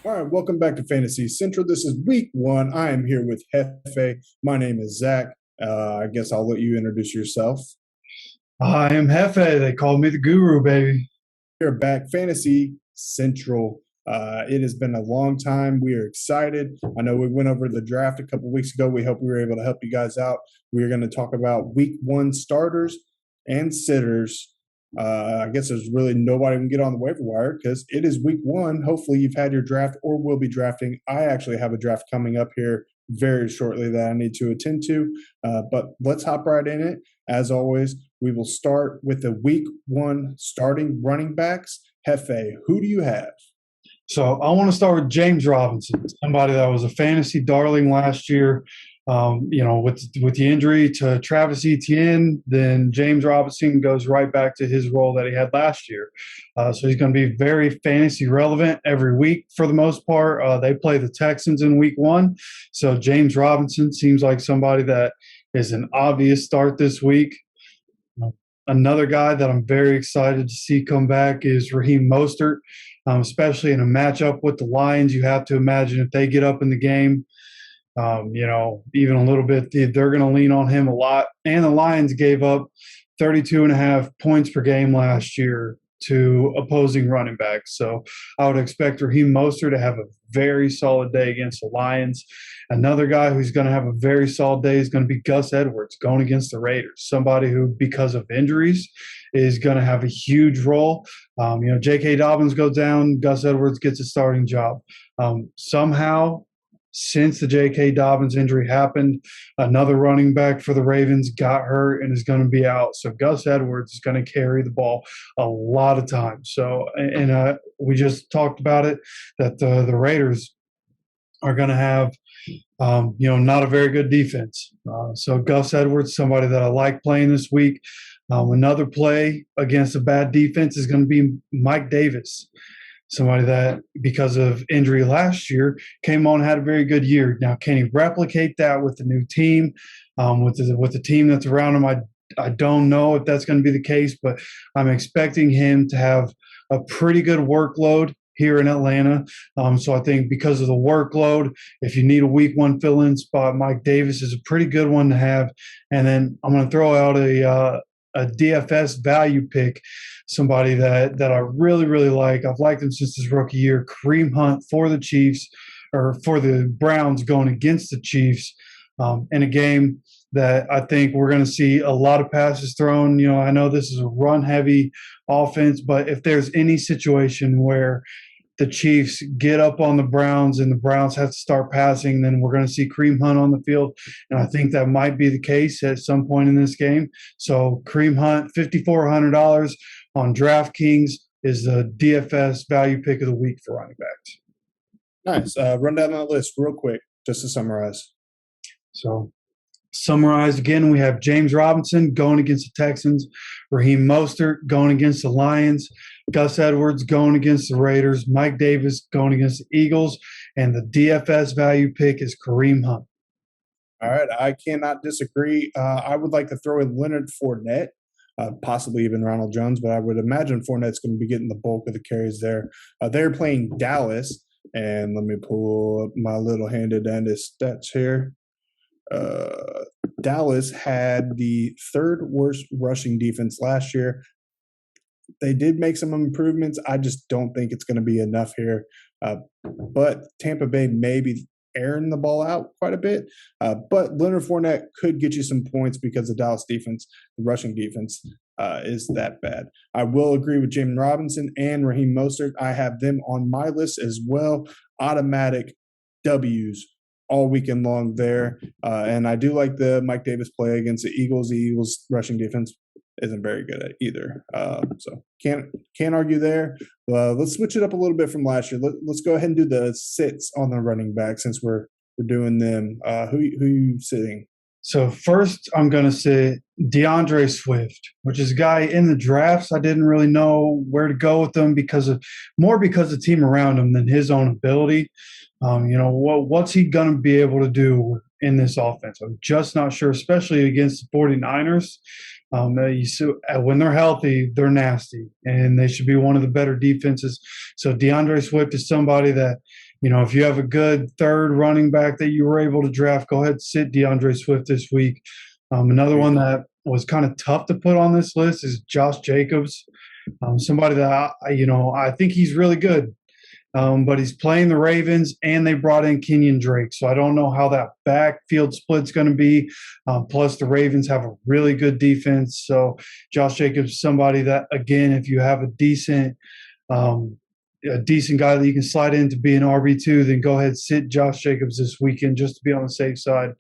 All right, welcome back to Fantasy Central. This is week one. I am here with Hefe. My name is Zach. I guess I'll let you introduce yourself. I am Hefe. They call me the guru, baby. We're back, Fantasy Central. It has been a long time. We are excited. I know we went over the draft a couple weeks ago. We hope we were able to help you guys out. We are going to talk about week one starters and sitters. I guess there's really nobody can get on the waiver wire because it is week one. Hopefully, you've had your draft or will be drafting. I actually have a draft coming up here very shortly that I need to attend to. But let's hop right in it. As always, we will start with the week one starting running backs. Hefe, who do you have? So I want to start with James Robinson, somebody that was a fantasy darling last year. With the injury to Travis Etienne, then James Robinson goes right back to his role that he had last year. So he's going to be very fantasy relevant every week for the most part. They play the Texans in week one. So James Robinson seems like somebody that is an obvious start this week. Another guy that I'm very excited to see come back is Raheem Mostert, especially in a matchup with the Lions. You have to imagine if they get up in the game, even a little bit, they're going to lean on him a lot. And the Lions gave up 32.5 points per game last year to opposing running backs. So I would expect Raheem Mostert to have a very solid day against the Lions. Another guy who's going to have a very solid day is going to be Gus Edwards going against the Raiders, somebody who, because of injuries, is going to have a huge role. J.K. Dobbins goes down, Gus Edwards gets a starting job. Somehow, since the J.K. Dobbins injury happened, another running back for the Ravens got hurt and is going to be out. So Gus Edwards is going to carry the ball a lot of times. So, and we just talked about it, that the Raiders are going to have, not a very good defense. So Gus Edwards, somebody that I like playing this week. Another play against a bad defense is going to be Mike Davis, somebody that, because of injury last year, came on and had a very good year. Now, can he replicate that with the new team, with the team that's around him? I don't know if that's going to be the case, but I'm expecting him to have a pretty good workload here in Atlanta. So I think because of the workload, if you need a week one fill-in spot, Mike Davis is a pretty good one to have. And then I'm going to throw out a DFS value pick, somebody that I really, really like. I've liked him since his rookie year, Kareem Hunt for the Chiefs, or for the Browns going against the Chiefs, in a game that I think we're going to see a lot of passes thrown. I know this is a run-heavy offense, but if there's any situation where the Chiefs get up on the Browns and the Browns have to start passing, then we're going to see Kareem Hunt on the field. And I think that might be the case at some point in this game. So Kareem Hunt, $5,400 on DraftKings, is the DFS value pick of the week for running backs. Nice. Run down that list real quick just to summarize. So summarized again, we have James Robinson going against the Texans, Raheem Mostert going against the Lions, Gus Edwards going against the Raiders, Mike Davis going against the Eagles, and the DFS value pick is Kareem Hunt. All right, I cannot disagree. I would like to throw in Leonard Fournette, possibly even Ronald Jones, but I would imagine Fournette's going to be getting the bulk of the carries there. They're playing Dallas, and let me pull up my little handy-dandy stats here. Dallas had the third worst rushing defense last year. They did make some improvements. I just don't think it's going to be enough here. But Tampa Bay may be airing the ball out quite a bit. But Leonard Fournette could get you some points because the Dallas defense, the rushing defense, is that bad. I will agree with James Robinson and Raheem Mostert. I have them on my list as well. Automatic W's all weekend long there. And I do like the Mike Davis play against the Eagles. The Eagles rushing defense isn't very good at either. So can't argue there. Let's switch it up a little bit from last year. Let's go ahead and do the sits on the running back since we're doing them. Who are you sitting? So first, I'm going to say Deandre Swift, which is a guy in the drafts. I didn't really know where to go with him because of the team around him than his own ability. What's he going to be able to do in this offense? I'm just not sure, especially against the 49ers. When they're healthy, they're nasty, and they should be one of the better defenses. So DeAndre Swift is somebody that If you have a good third running back that you were able to draft, go ahead and sit Deandre Swift this week. Another one that was kind of tough to put on this list is Josh Jacobs, somebody that I think he's really good. But he's playing the Ravens, and they brought in Kenyon Drake. So I don't know how that backfield split's going to be. Plus, the Ravens have a really good defense. So Josh Jacobs, somebody that, again, if you have a decent guy that you can slide in to be an RB2, then go ahead and sit Josh Jacobs this weekend just to be on the safe side.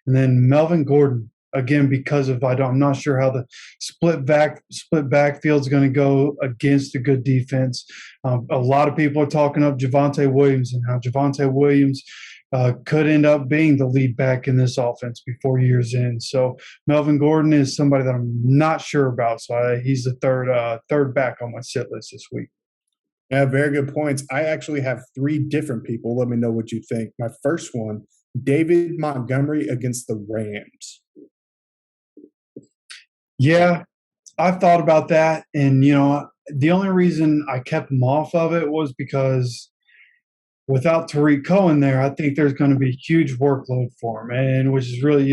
And then Melvin Gordon. Again, because I'm not sure how the split backfield is going to go against a good defense. A lot of people are talking up Javonte Williams and how Javonte Williams could end up being the lead back in this offense before year's end. So Melvin Gordon is somebody that I'm not sure about. So he's the third back on my sit list this week. Yeah, very good points. I actually have three different people. Let me know what you think. My first one, David Montgomery against the Rams. Yeah, I've thought about that. And, the only reason I kept him off of it was because without Tariq Cohen there, I think there's going to be a huge workload for him, and which is really,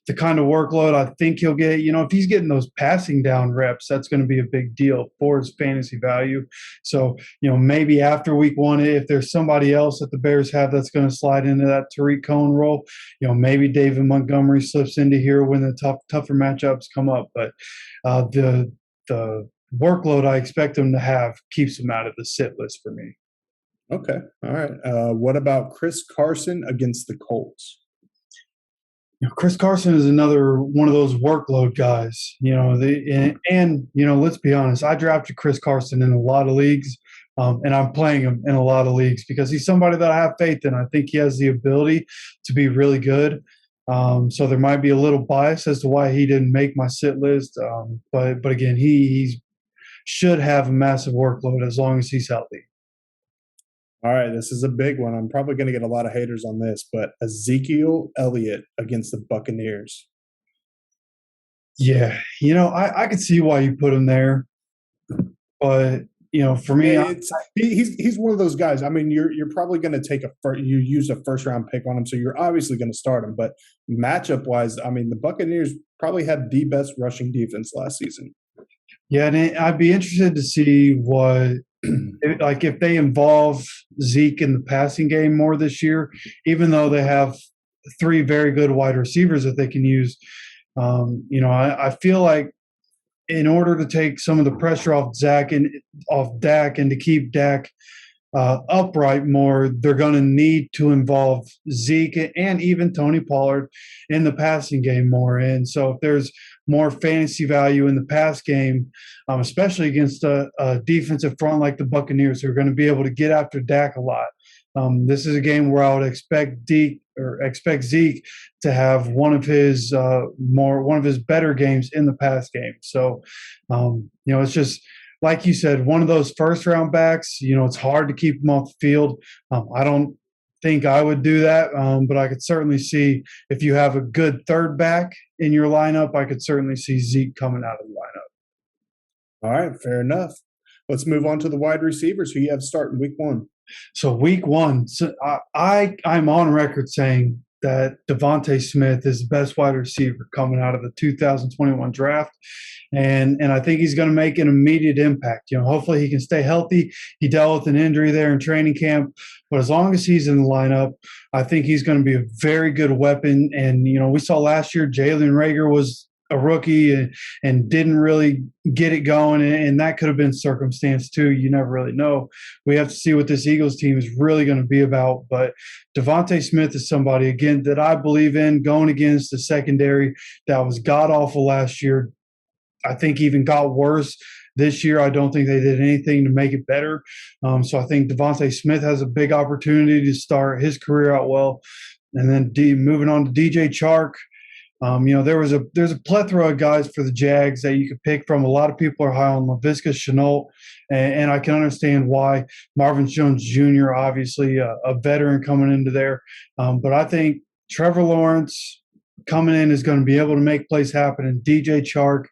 the kind of workload I think he'll get. If he's getting those passing down reps, that's going to be a big deal for his fantasy value. So, maybe after week one, if there's somebody else that the Bears have that's going to slide into that Tariq Cohen role, maybe David Montgomery slips into here when the tougher matchups come up. But the workload I expect him to have keeps him out of the sit list for me. Okay. All right. What about Chris Carson against the Colts? Chris Carson is another one of those workload guys, let's be honest. I drafted Chris Carson in a lot of leagues, and I'm playing him in a lot of leagues because he's somebody that I have faith in. I think he has the ability to be really good. So there might be a little bias as to why he didn't make my sit list. But again, he should have a massive workload as long as he's healthy. All right, this is a big one. I'm probably going to get a lot of haters on this, but Ezekiel Elliott against the Buccaneers. Yeah, I could see why you put him there, but for me, he's one of those guys. I mean, you're probably going to you use a first round pick on him, so you're obviously going to start him. But matchup wise, I mean, the Buccaneers probably had the best rushing defense last season. Yeah, and I'd be interested to see what. If they involve Zeke in the passing game more this year, even though they have three very good wide receivers that they can use, I feel like in order to take some of the pressure off Dak and to keep Dak upright more, they're going to need to involve Zeke and even Tony Pollard in the passing game more. And so if there's more fantasy value in the pass game, especially against a defensive front like the Buccaneers, who are going to be able to get after Dak a lot. This is a game where I would expect Zeke to have one of his better games in the pass game. So, it's just like you said, one of those first round backs. It's hard to keep them off the field. I don't think I would do that, but I could certainly see if you have a good third back in your lineup, I could certainly see Zeke coming out of the lineup. All right, fair enough. Let's move on to the wide receivers who you have starting week one. So week one, I'm on record saying that Devonta Smith is the best wide receiver coming out of the 2021 draft. And I think he's going to make an immediate impact. Hopefully he can stay healthy. He dealt with an injury there in training camp, but as long as he's in the lineup, I think he's going to be a very good weapon. And, we saw last year Jalen Reagor was a rookie and didn't really get it going, and that could have been circumstance too. You never really know. We have to see what this Eagles team is really going to be about. But Devonta Smith is somebody, again, that I believe in going against the secondary that was god-awful last year. I think even got worse this year. I don't think they did anything to make it better. So I think Devonta Smith has a big opportunity to start his career out well. And then moving on to DJ Chark. There's a plethora of guys for the Jags that you could pick from. A lot of people are high on Laviska Shenault, and I can understand why. Marvin Jones Jr., obviously a veteran coming into there. But I think Trevor Lawrence, coming in is going to be able to make plays happen. And DJ Chark,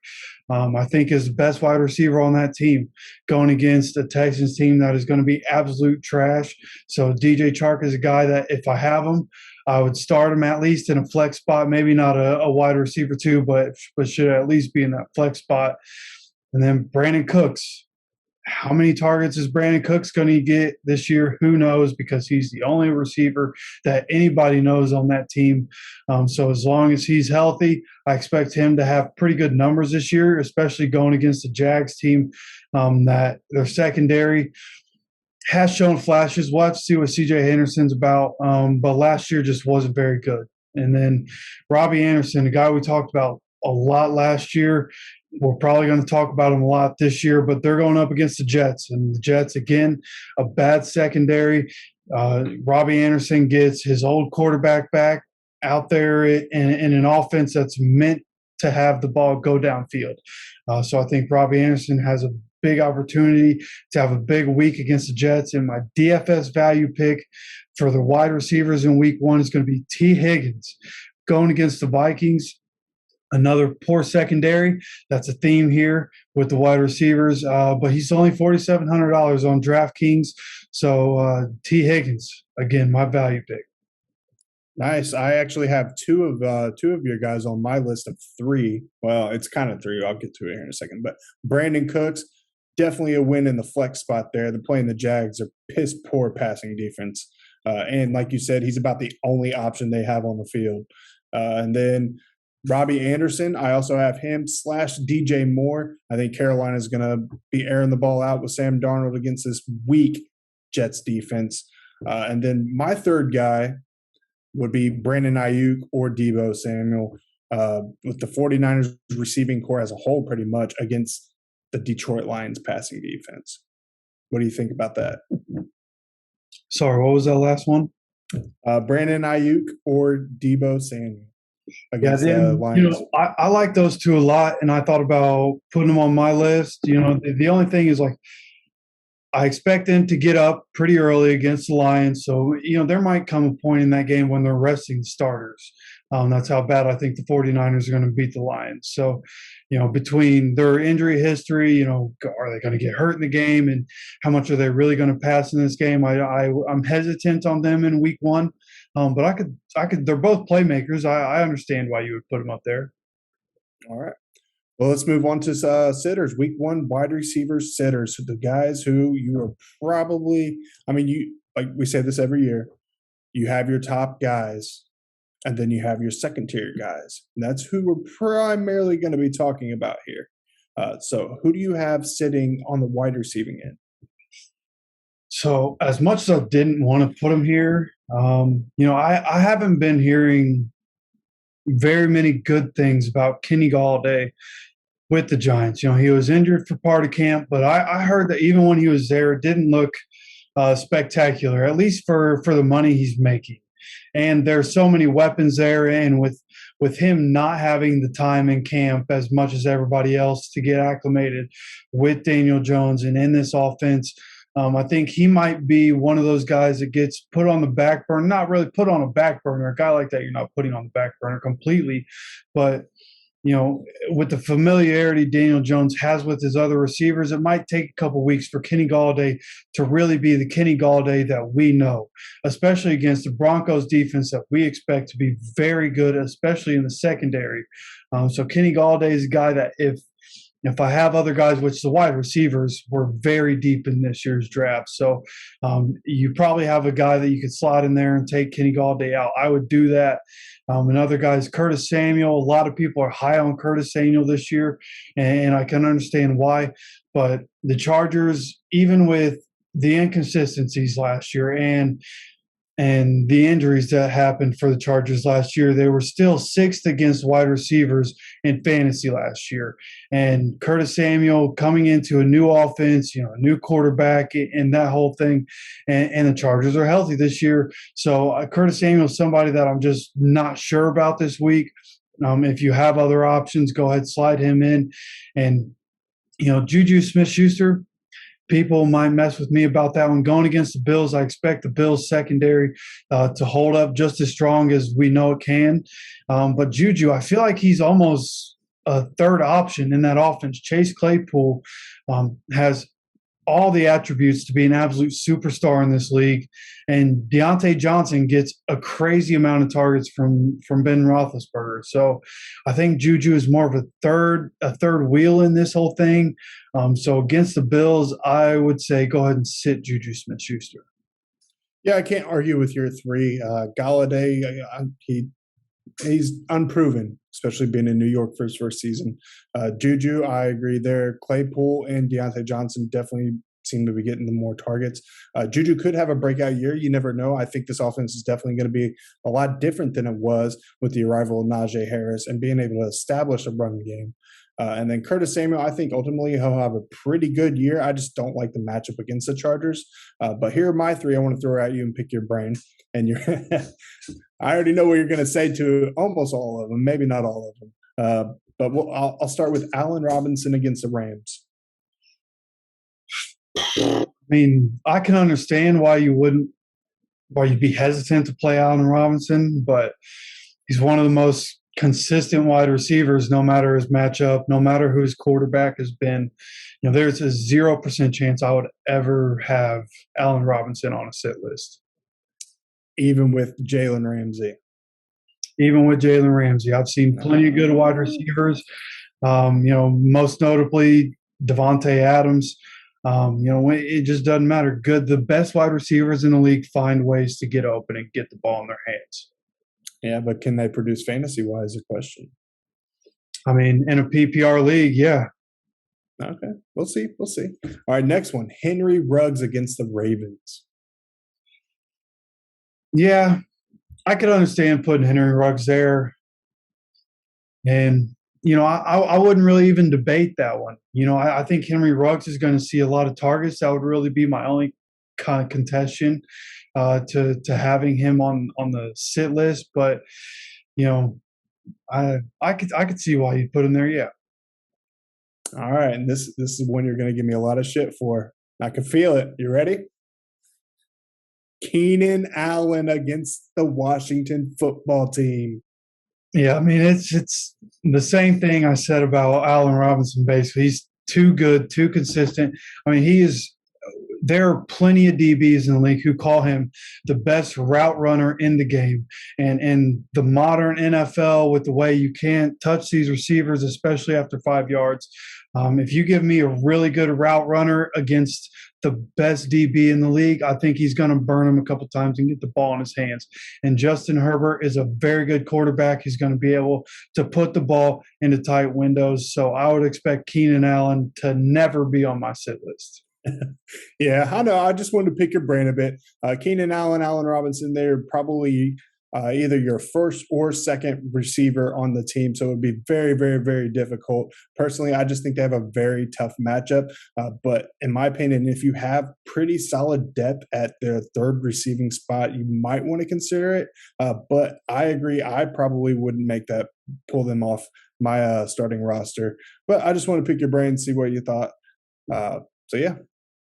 I think, is the best wide receiver on that team going against a Texans team that is going to be absolute trash. So DJ Chark is a guy that if I have him, I would start him at least in a flex spot, maybe not a wide receiver too, but should at least be in that flex spot. And then Brandon Cooks. How many targets is Brandon Cooks going to get this year? Who knows, because he's the only receiver that anybody knows on that team. So as long as he's healthy, I expect him to have pretty good numbers this year, especially going against the Jags team that their secondary has shown flashes. We'll have to see what C.J. Henderson's about, but last year just wasn't very good. And then Robbie Anderson, a guy we talked about a lot last year. We're probably going to talk about them a lot this year, but they're going up against the Jets. And the Jets, again, a bad secondary. Robbie Anderson gets his old quarterback back out there in an offense that's meant to have the ball go downfield. So I think Robbie Anderson has a big opportunity to have a big week against the Jets. And my DFS value pick for the wide receivers in week 1 is going to be T. Higgins going against the Vikings. Another poor secondary. That's a theme here with the wide receivers, but he's only $4,700 on DraftKings. So T. Higgins, again, my value pick. Nice. I actually have two of your guys on my list of 3. Well, it's kind of 3. I'll get to it here in a second. But Brandon Cooks, definitely a win in the flex spot there. They're playing the Jags. They're piss poor passing defense. And like you said, he's about the only option they have on the field. And then Robbie Anderson, I also have him / DJ Moore. I think Carolina is going to be airing the ball out with Sam Darnold against this weak Jets defense. And then my third guy would be Brandon Ayuk or Deebo Samuel, with the 49ers receiving core as a whole pretty much against the Detroit Lions passing defense. What do you think about that? Sorry, what was that last one? Brandon Ayuk or Deebo Samuel. Against Lions. I like those two a lot, and I thought about putting them on my list. The only thing is, like, I expect them to get up pretty early against the Lions. So, there might come a point in that game when they're resting the starters. That's how bad I think the 49ers are going to beat the Lions. So, between their injury history, are they going to get hurt in the game, and how much are they really going to pass in this game? I'm hesitant on them in week 1. But I could. They're both playmakers. I understand why you would put them up there. All right. Well, let's move on to sitters. Week 1 wide receivers sitters. So the guys who you are probably. Like we say this every year. You have your top guys, and then you have your second tier guys. And that's who we're primarily going to be talking about here. So who do you have sitting on the wide receiving end? So as much as I didn't want to put him here, I haven't been hearing very many good things about Kenny Galladay with the Giants. He was injured for part of camp, but I heard that even when he was there, it didn't look spectacular, at least for the money he's making. And there's so many weapons there, and with him not having the time in camp as much as everybody else to get acclimated with Daniel Jones and in this offense, I think he might be one of those guys that gets put on the back burner. Not really put on a back burner. A guy like that, you're not putting on the back burner completely. But, with the familiarity Daniel Jones has with his other receivers, it might take a couple weeks for Kenny Galladay to really be the Kenny Galladay that we know, especially against the Broncos defense that we expect to be very good, especially in the secondary. So Kenny Galladay is a guy that if I have other guys, which the wide receivers were very deep in this year's draft. So you probably have a guy that you could slot in there and take Kenny Galladay out. I would do that. Another guy is Curtis Samuel. A lot of people are high on Curtis Samuel this year, and I can understand why. But the Chargers, even with the inconsistencies last year and the injuries that happened for the Chargers last year, they were still 6th against wide receivers in fantasy last year. And Curtis Samuel coming into a new offense, a new quarterback and that whole thing. And the Chargers are healthy this year. So Curtis Samuel is somebody that I'm just not sure about this week. If you have other options, go ahead, slide him in. And, Juju Smith-Schuster, people might mess with me about that one. Going against the Bills, I expect the Bills secondary to hold up just as strong as we know it can. But Juju, I feel like he's almost a third option in that offense. Chase Claypool has all the attributes to be an absolute superstar in this league. And Deontay Johnson gets a crazy amount of targets from Ben Roethlisberger. So I think Juju is more of a third wheel in this whole thing. So against the Bills, I would say go ahead and sit Juju Smith-Schuster. Yeah, I can't argue with your three. Galladay, he's unproven, especially being in New York for his first season. Juju, I agree there. Claypool and Deontay Johnson definitely seem to be getting the more targets. Juju could have a breakout year. You never know. I think this offense is definitely going to be a lot different than it was with the arrival of Najee Harris and being able to establish a run game. And then Curtis Samuel, I think ultimately he'll have a pretty good year. I just don't like the matchup against the Chargers. But here are my three. I want to throw at you and pick your brain. And you're I already know what you're going to say to almost all of them, maybe not all of them. But I'll start with Allen Robinson against the Rams. I mean, I can understand why you'd be hesitant to play Allen Robinson, but he's one of the most consistent wide receivers, no matter his matchup, no matter who his quarterback has been. You know, there's a 0% chance I would ever have Allen Robinson on a sit list. Even with Jalen Ramsey. Even with Jalen Ramsey. I've seen plenty of good wide receivers, most notably Devontae Adams. It just doesn't matter. The best wide receivers in the league find ways to get open and get the ball in their hands. Yeah, but can they produce fantasy-wise, the question? I mean, in a PPR league, yeah. Okay, we'll see. All right, next one, Henry Ruggs against the Ravens. Yeah, I could understand putting Henry Ruggs there. And, I wouldn't really even debate that one. I think Henry Ruggs is going to see a lot of targets. That would really be my only kind of contention to having him on the sit list. But, I could see why you put him there, yeah. All right, and this is one you're going to give me a lot of shit for. I can feel it. You ready? Keenan Allen against the Washington football team. Yeah, I mean, it's the same thing I said about Allen Robinson, basically. He's too good, too consistent. I mean, there are plenty of DBs in the league who call him the best route runner in the game. And the modern NFL, with the way you can't touch these receivers, especially after 5 yards, if you give me a really good route runner against the best DB in the league, I think he's going to burn him a couple times and get the ball in his hands. And Justin Herbert is a very good quarterback. He's going to be able to put the ball into tight windows. So I would expect Keenan Allen to never be on my sit list. Yeah, I know. I just wanted to pick your brain a bit. Keenan Allen, Allen Robinson, they're probably either your first or second receiver on the team. So it would be very, very, very difficult. Personally, I just think they have a very tough matchup. But in my opinion, if you have pretty solid depth at their third receiving spot, you might want to consider it. But I agree. I probably wouldn't pull them off my starting roster. But I just want to pick your brain and see what you thought. So, yeah.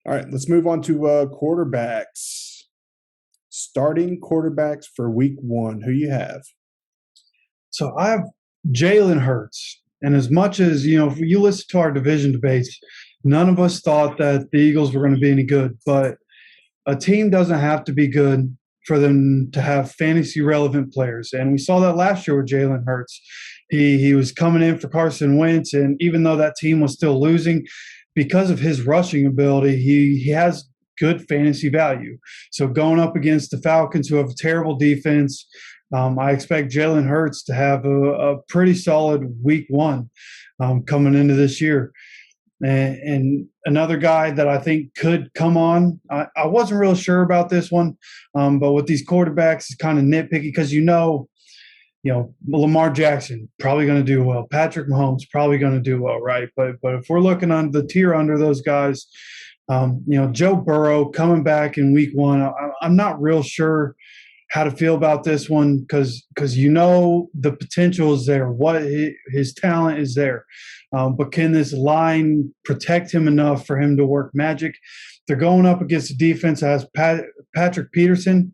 All right, let's move on to quarterbacks. Starting quarterbacks for week 1. Who you have? So I have Jalen Hurts. And as much as, if you listen to our division debates, none of us thought that the Eagles were going to be any good. But a team doesn't have to be good for them to have fantasy relevant players. And we saw that last year with Jalen Hurts. He was coming in for Carson Wentz, and even though that team was still losing, because of his rushing ability, he has good fantasy value. So going up against the Falcons, who have a terrible defense, I expect Jalen Hurts to have a pretty solid week 1 coming into this year. And another guy that I think could come on, I wasn't real sure about this one, but with these quarterbacks, it's kind of nitpicky because Lamar Jackson probably going to do well. Patrick Mahomes probably going to do well, right? But if we're looking on the tier under those guys, Joe Burrow coming back in week 1, I'm not real sure how to feel about this one because the potential is there, what his talent is there. But can this line protect him enough for him to work magic? They're going up against a defense that has Patrick Peterson,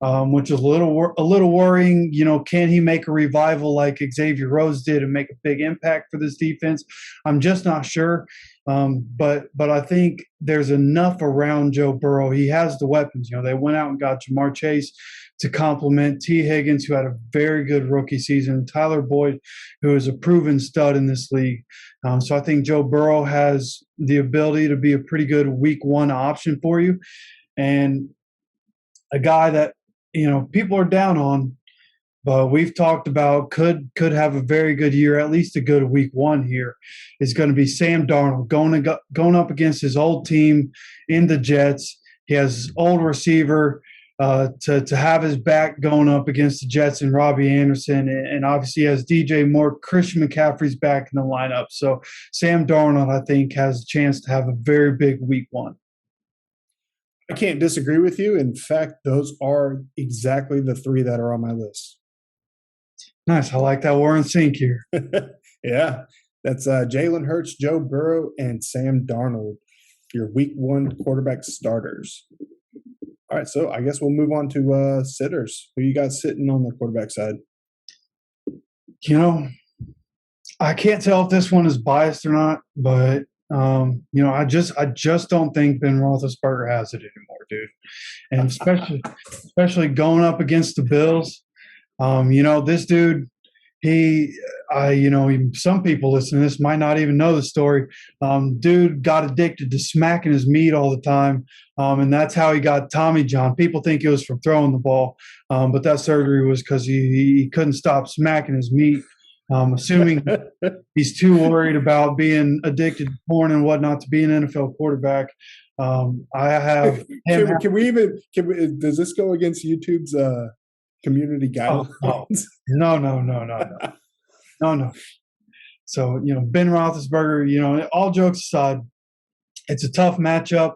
which is a little worrying. Can he make a revival like Xavier Rhodes did and make a big impact for this defense? I'm just not sure. But I think there's enough around Joe Burrow. He has the weapons. They went out and got Jamar Chase to complement T. Higgins, who had a very good rookie season, Tyler Boyd, who is a proven stud in this league. So I think Joe Burrow has the ability to be a pretty good week one option for you. And a guy that, people are down on, but we've talked about could have a very good year, at least a good week one here, is going to be Sam Darnold going up against his old team in the Jets. He has old receiver to have his back going up against the Jets and Robbie Anderson, and obviously has DJ Moore, Christian McCaffrey's back in the lineup. So Sam Darnold, I think, has a chance to have a very big week one. I can't disagree with you. In fact, those are exactly the three that are on my list. Nice. I like that we're in sync here. Yeah. That's Jalen Hurts, Joe Burrow, and Sam Darnold, your week one quarterback starters. All right, so I guess we'll move on to sitters. Who you got sitting on the quarterback side? I can't tell if this one is biased or not, but I just don't think Ben Roethlisberger has it anymore, dude. And especially going up against the Bills. This dude, some people listening to this might not even know the story. Dude got addicted to smacking his meat all the time, and that's how he got Tommy John. People think it was from throwing the ball, but that surgery was because he couldn't stop smacking his meat. Assuming he's too worried about being addicted to porn and whatnot to be an NFL quarterback. I have. Does this go against YouTube's community guidelines? No. So, Ben Roethlisberger, all jokes aside, it's a tough matchup.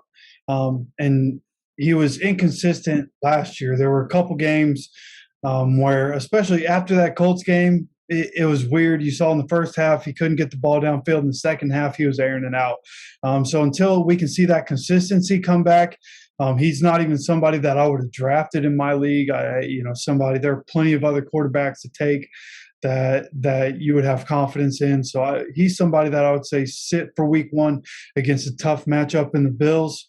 And he was inconsistent last year. There were a couple games where, especially after that Colts game, it was weird. You saw in the first half he couldn't get the ball downfield. In the second half, he was airing it out. So until we can see that consistency come back, he's not even somebody that I would have drafted in my league. There are plenty of other quarterbacks to take that you would have confidence in. So he's somebody that I would say sit for week one against a tough matchup in the Bills.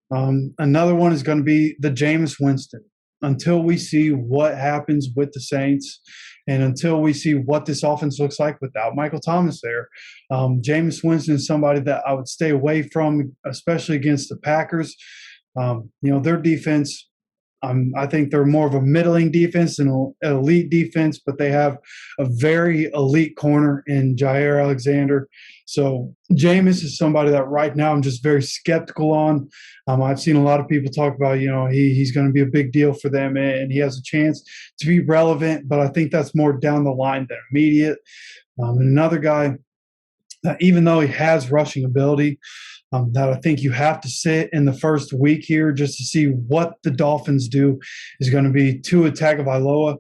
Another one is going to be the Jameis Winston. Until we see what happens with the Saints and until we see what this offense looks like without Michael Thomas there, Jameis Winston is somebody that I would stay away from, especially against the Packers. Their defense, I think they're more of a middling defense than an elite defense, but they have a very elite corner in Jair Alexander. So Jameis is somebody that right now I'm just very skeptical on. I've seen a lot of people talk about, he's going to be a big deal for them and he has a chance to be relevant, but I think that's more down the line than immediate. And another guy that even though he has rushing ability, that I think you have to sit in the first week here just to see what the Dolphins do is going to be Tua Tagovailoa.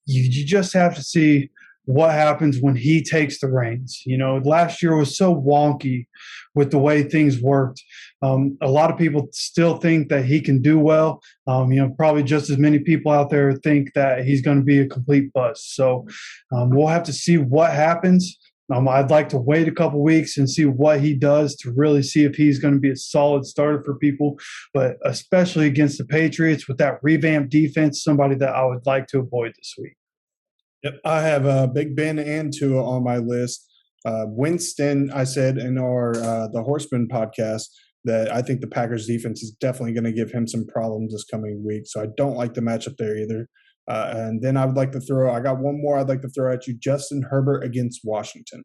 You just have to see what happens when he takes the reins. Last year was so wonky with the way things worked. A lot of people still think that he can do well. Probably just as many people out there think that he's going to be a complete bust. So we'll have to see what happens. I'd like to wait a couple weeks and see what he does to really see if he's going to be a solid starter for people, but especially against the Patriots with that revamped defense, somebody that I would like to avoid this week. Yep, I have Big Ben and Tua on my list. Winston, I said in our the Horsemen podcast that I think the Packers defense is definitely going to give him some problems this coming week, so I don't like the matchup there either. And then I got one more I'd like to throw at you, Justin Herbert against Washington.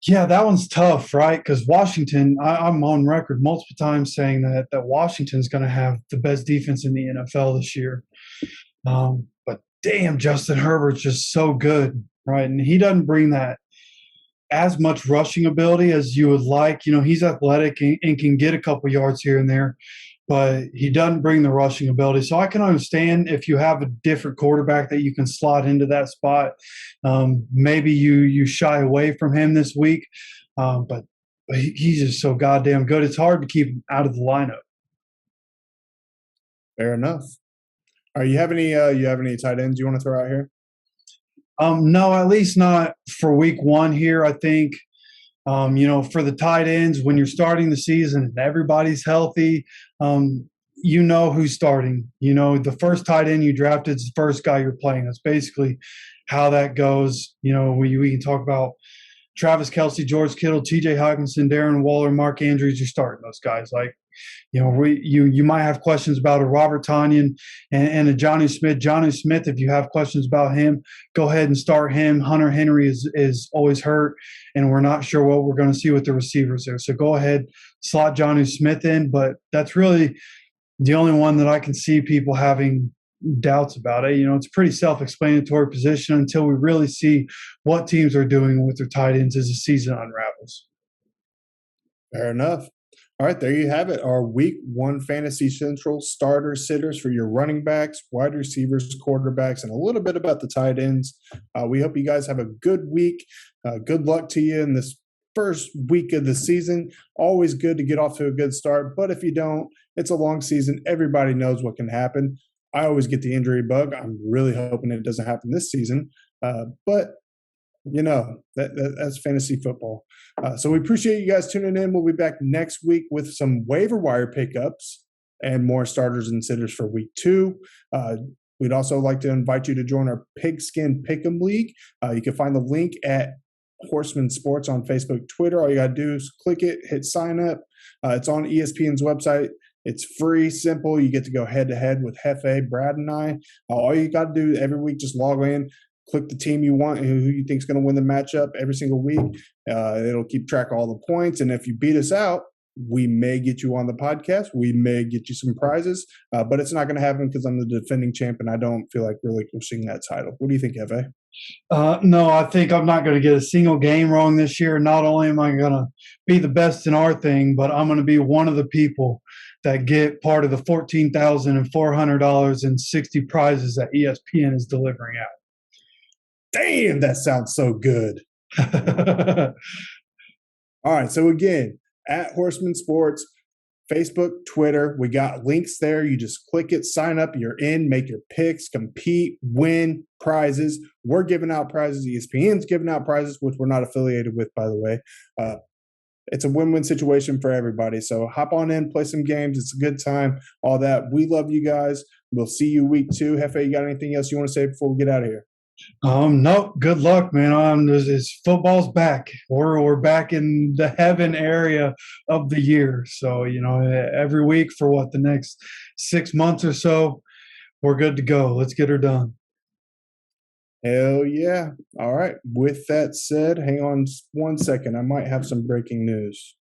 Yeah, that one's tough, right? Because Washington, I'm on record multiple times saying that Washington's going to have the best defense in the NFL this year. But damn, Justin Herbert's just so good, right? And he doesn't bring that as much rushing ability as you would like. He's athletic and can get a couple yards here and there. but he doesn't bring the rushing ability. So I can understand if you have a different quarterback that you can slot into that spot. Maybe you shy away from him this week, but he's just so goddamn good. It's hard to keep him out of the lineup. Fair enough. All right, you have any tight ends you want to throw out here? No, at least not for week one here. I think, for the tight ends, when you're starting the season and everybody's healthy, you know who's starting. The first tight end you drafted is the first guy you're playing. That's basically how that goes. We can talk about Travis Kelce, George Kittle, T.J. Hockenson, Darren Waller, Mark Andrews. You're starting those guys. You might have questions about a Robert Tonyan and a Johnny Smith. Johnny Smith, if you have questions about him, go ahead and start him. Hunter Henry is always hurt, and we're not sure what we're going to see with the receivers there. So go ahead, slot Johnny Smith in. But that's really the only one that I can see people having doubts about it. It's a pretty self-explanatory position until we really see what teams are doing with their tight ends as the season unravels. Fair enough. All right, there you have it. Our week one Fantasy Central starter sitters for your running backs, wide receivers, quarterbacks, and a little bit about the tight ends. We hope you guys have a good week. Good luck to you in this first week of the season. Always good to get off to a good start, but if you don't, it's a long season. Everybody knows what can happen. I always get the injury bug. I'm really hoping it doesn't happen this season, but that's fantasy football. So we appreciate you guys tuning in. We'll be back next week with some waiver wire pickups and more starters and sitters for week 2. We'd also like to invite you to join our Pigskin Pick'em League. You can find the link at Horsemen Sports on Facebook, Twitter. All you got to do is click it, hit sign up. It's on ESPN's website. It's free, simple. You get to go head-to-head with Hefe, Brad, and I. All you got to do every week, just log in, click the team you want, who you think is going to win the matchup every single week. It'll keep track of all the points. And if you beat us out, we may get you on the podcast. We may get you some prizes. But it's not going to happen because I'm the defending champ, and I don't feel like relinquishing that title. What do you think, Hefe? No, I think I'm not going to get a single game wrong this year. Not only am I going to be the best in our thing, but I'm going to be one of the people that get part of the $14,400 and 60 prizes that ESPN is delivering out. Damn, that sounds so good. All right, so again, at Horseman Sports, Facebook, Twitter, we got links there. You just click it, sign up, you're in, make your picks, compete, win prizes. We're giving out prizes. ESPN's giving out prizes, which we're not affiliated with, by the way. It's a win-win situation for everybody. So hop on in, play some games. It's a good time, all that. We love you guys. We'll see you week 2. Hefe, you got anything else you want to say before we get out of here? No, good luck, man. Football's back. We're back in the heaven area of the year. So, every week for the next 6 months or so, we're good to go. Let's get her done. Hell yeah. All right. With that said, hang on 1 second. I might have some breaking news.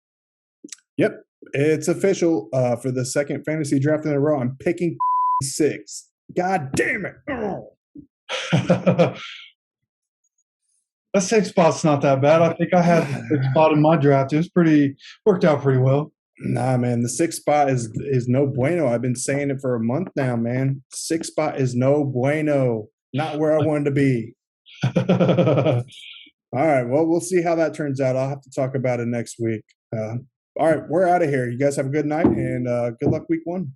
Yep. It's official for the second fantasy draft in a row. I'm picking 6. God damn it. Oh. That 6 spot's not that bad. I think I had the 6 spot in my draft. It was worked out pretty well. Nah, man, the 6 spot is no bueno. I've been saying it for a month now, man. 6 spot is no bueno. Not where I wanted to be. All right, well, we'll see how that turns out. I'll have to talk about it next week. All right, we're out of here. You guys have a good night, and good luck week 1.